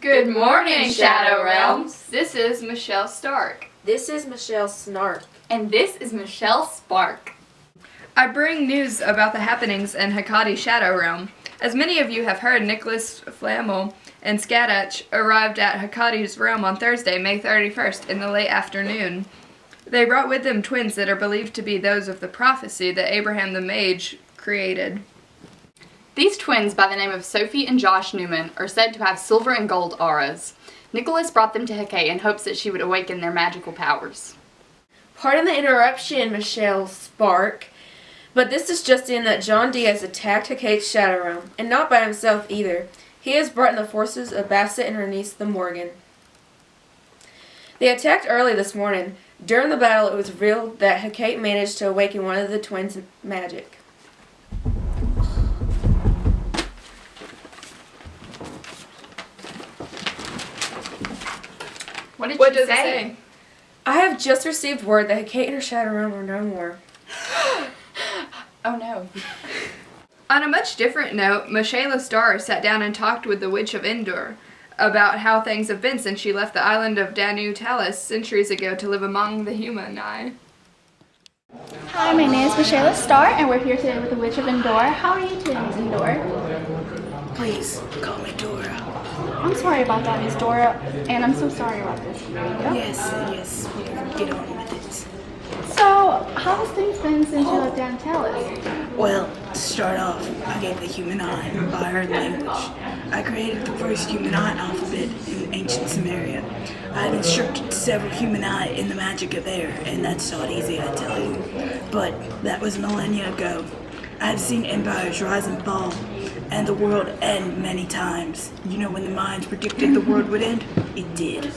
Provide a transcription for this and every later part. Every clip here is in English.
Good morning, Shadowrealms. This is Michelle Stark. This is Michelle Snark. And this is Michelle Spark. I bring news about the happenings in Hecate Shadowrealm. As many of you have heard, Nicholas Flamel and Skadach arrived at Hecate's realm on Thursday, May 31st, in the late afternoon. They brought with them twins that are believed to be those of the prophecy that Abraham the Mage created. These twins, by the name of Sophie and Josh Newman, are said to have silver and gold auras. Nicholas brought them to Hecate in hopes that she would awaken their magical powers. Pardon the interruption, Michelle Spark, but this is just in that John Diaz attacked Hecate's Shadowrealm, and not by himself either. He has brought in the forces of Bassett and her niece, the Morgan. They attacked early this morning. During the battle, it was revealed that Hecate managed to awaken one of the twins' magic. What does it say? I have just received word that Hecate and her Shadowrealm are no more. Oh no. On a much different note, Michelle Starr sat down and talked with the Witch of Endor about how things have been since she left the island of Danu Talis centuries ago to live among the humani. Hi, my name is Michelle Starr, and we're here today with the Witch of Endor. How are you today, Miss Endor? Please, call me Dora. I'm sorry about that, Miss Dora, and I'm so sorry about this. Yes, we can get on with it. So, how has things been since you left Danu Talis? Well, to start off, I gave the human eye by her language. I created the first human eye alphabet in ancient Samaria. I have instructed several human eye in the magic of air, and that's not easy, I tell you. But that was millennia ago. I have seen empires rise and fall, and the world end many times. You know when the Mayans predicted the world would end? It did.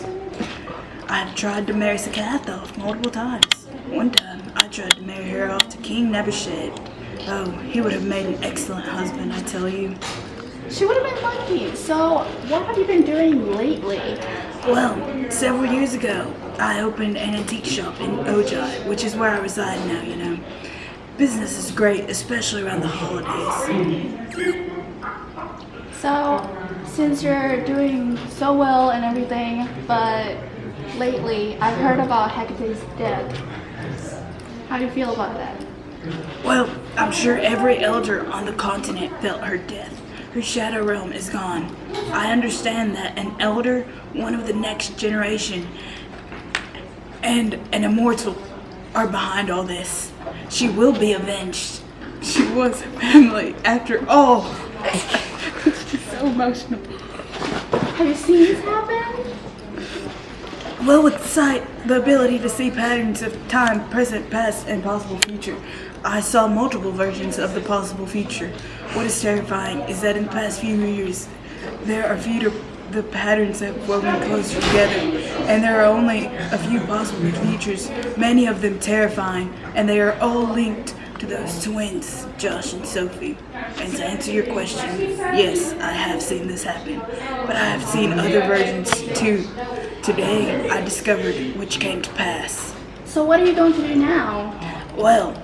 I've tried to marry Sakath off multiple times. One time, I tried to marry her off to King Nebuchadnezzar. Oh, he would have made an excellent husband, I tell you. She would have been lucky. So, what have you been doing lately? Well, several years ago, I opened an antique shop in Ojai, which is where I reside now, you know. Business is great, especially around the holidays. So, since you're doing so well and everything, but lately I've heard about Hecate's death. How do you feel about that? Well, I'm sure every elder on the continent felt her death. Her shadow realm is gone. I understand that an elder, one of the next generation, and an immortal are behind all this. She will be avenged. She was a family after all. She's so emotional. Have you seen this happen? Well, with sight, the ability to see patterns of time, present, past, and possible future, I saw multiple versions of the possible future. What is terrifying is that in the past few years, there are the patterns have woven closer together, and there are only a few possible futures, many of them terrifying, and they are all linked to those twins, Josh and Sophie. And to answer your question, yes, I have seen this happen, but I have seen other versions too. Today, I discovered which came to pass. So what are you going to do now? Well,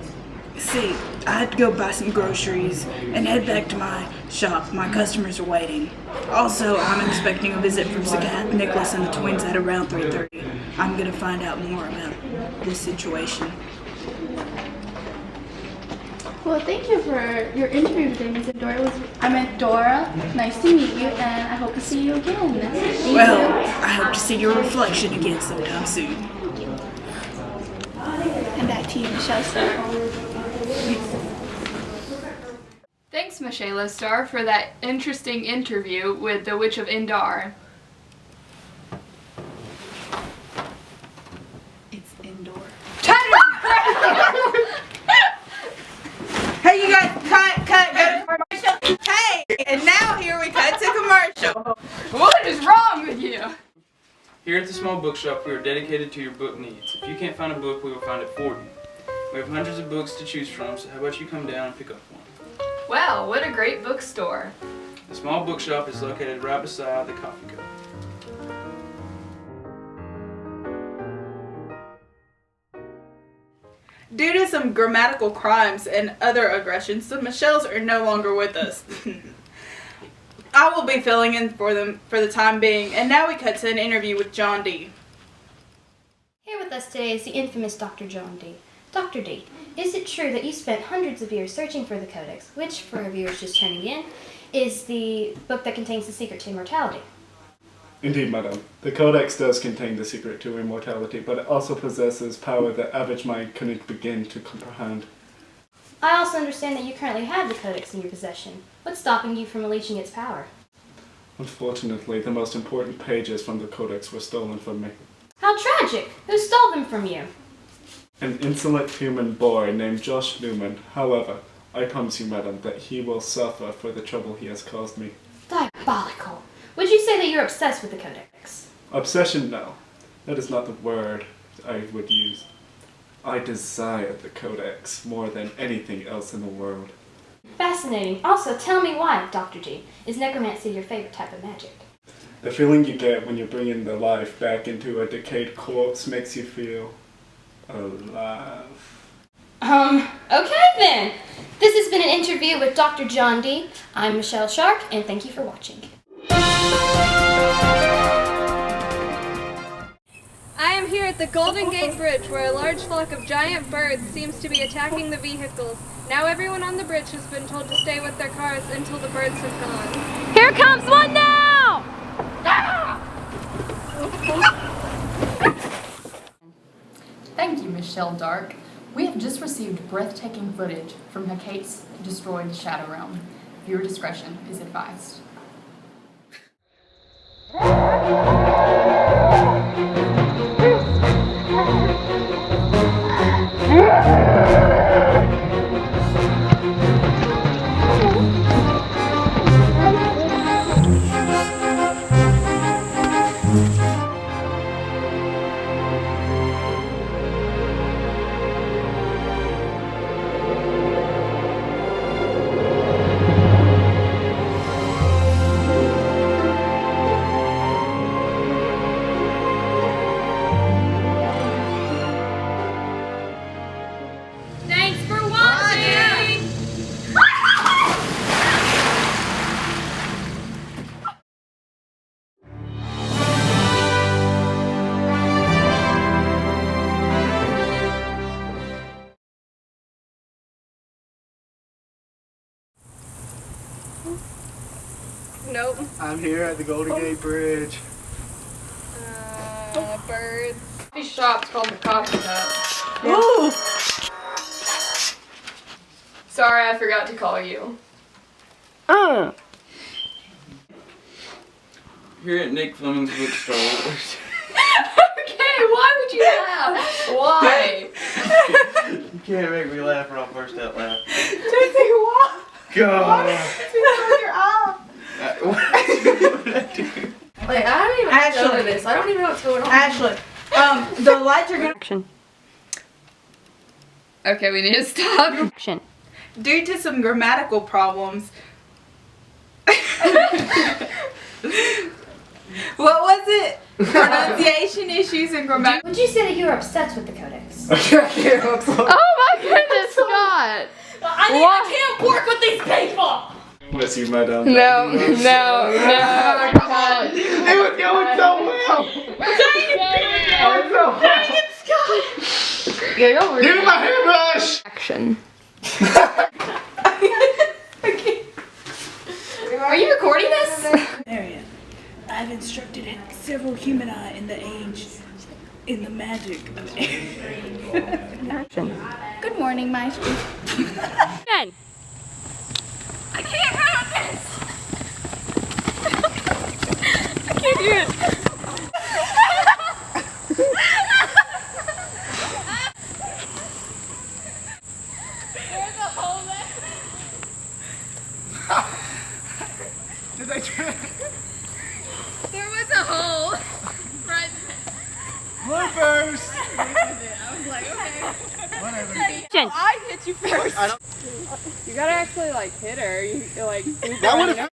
see, I had to go buy some groceries and head back to my shop. My customers are waiting. Also, I'm expecting a visit from Sakath, Nicholas, and the twins at around 3:30. I'm going to find out more about this situation. Well, thank you for your interview today, Ms. Dora. I met Dora. Nice to meet you, and I hope to see you again. Thank Well, you. I hope to see your reflection again sometime soon. And back to you, Michelle Starr. Thanks, Michelle Starr, for that interesting interview with the Witch of Endor. It's indoor. Hey, you guys, cut, go to commercial. Hey, and now here we cut to commercial. What is wrong with you? Here at the small bookshop, we are dedicated to your book needs. If you can't find a book, we will find it for you. We have hundreds of books to choose from, so how about you come down and pick up one? Wow, what a great bookstore. The small bookshop is located right beside the coffee cup. Due to some grammatical crimes and other aggressions, the Michelles are no longer with us. I will be filling in for them for the time being. And now we cut to an interview with John D. Here with us today is the infamous Dr. John D. Dr. D, is it true that you spent hundreds of years searching for the Codex, which, for our viewers just turning in, is the book that contains the secret to immortality? Indeed, madam. The Codex does contain the secret to immortality, but it also possesses power that average mind couldn't begin to comprehend. I also understand that you currently have the Codex in your possession. What's stopping you from unleashing its power? Unfortunately, the most important pages from the Codex were stolen from me. How tragic! Who stole them from you? An insolent human boy named Josh Newman. However, I promise you, madam, that he will suffer for the trouble he has caused me. Diabolical. Would you say that you're obsessed with the Codex? Obsession, no. That is not the word I would use. I desire the Codex more than anything else in the world. Fascinating. Also, tell me why, Dr. G. Is necromancy your favorite type of magic? The feeling you get when you're bringing the life back into a decayed corpse makes you feel alive. Okay then. This has been an interview with Dr. John D. I'm Michelle Shark, and thank you for watching. I am here at the Golden Gate Bridge, where a large flock of giant birds seems to be attacking the vehicles. Now everyone on the bridge has been told to stay with their cars until the birds have gone. Here comes one now! Thank you, Michelle Dark. We have just received breathtaking footage from Hecate's destroyed Shadowrealm. Viewer discretion is advised. Thanks for watching! Nope. I'm here at the Golden Gate Bridge. Birds. Coffee shop's called the Coffee Shop. Ooh! Sorry, I forgot to call you. Here at Nick Fleming's bookstore. Okay, why would you laugh? Why? You can't make me laugh or I'll burst out laughing. JC, what? God. Your eye. What did I do? Like, I don't even Ashley. know this. I don't even know what's going on. Ashley, the lights are gonna... Action. Okay, we need to stop. Action. Due to some grammatical problems. What was it? Pronunciation issues and grammatical... Would you say that you're obsessed with the Codex? Oh my goodness, Scott! I can't work with these people! Bless you, madam. No, come on. It was going so well! Give me my hairbrush! Action. Are you recording this? Marion, I've instructed several humani in the magic of Action. Good morning, my Again. I can't have this! I can't do it. There's a hole there. Did I try? There was a hole. Right Bloopers! I was like, okay. Whatever. I hit you first. You gotta actually like hit her. You like. That would have.